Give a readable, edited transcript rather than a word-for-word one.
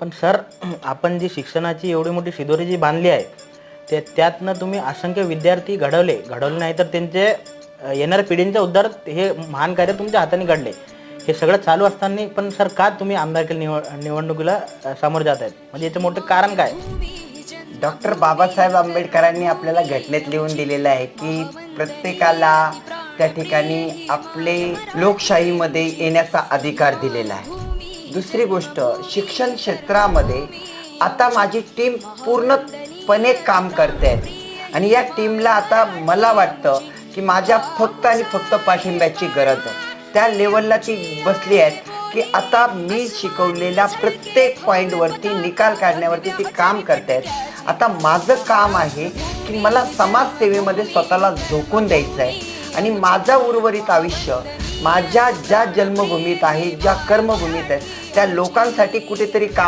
पण सर, आपण जी शिक्षणाची एवढी मोठी शिदोरी जी बांधली आहे त्यातनं तुम्ही असंख्य विद्यार्थी घडवले नाही तर त्यांचे येणाऱ्या पिढींचा उद्धार हे महान कार्य तुमच्या हाताने घडले. हे सगळं चालू असताना पण सर का तुम्ही आमदारकी निवडणुकीला सामोरे जात आहेत? म्हणजे याचं मोठं कारण काय? डॉक्टर बाबासाहेब आंबेडकरांनी आपल्याला घटनेत लिहून दिलेलं आहे की प्रत्येकाला त्या ठिकाणी आपले लोकशाहीमध्ये येण्याचा अधिकार दिलेला आहे. दुसरी गोष्ट, शिक्षण क्षेत्रामध्ये आता माझी टीम पूर्णपणे काम करते आहे आणि या टीमला आता मला वाटतं की माझ्या फक्त आणि फक्त पाठिंब्याची गरज आहे. त्या लेवलला ती बसली आहेत की आता मी शिकवलेल्या प्रत्येक पॉईंटवरती निकाल काढण्यावरती ती काम करत आहेत. आता माझं काम आहे की मला समाजसेवेमध्ये स्वतःला झोकून द्यायचं आहे आणि माझं उर्वरित आयुष्य माझ्या ज्या जन्मभूमीत आहे, ज्या कर्मभूमीत आहे, त्या लोकांसाठी कुठेतरी काम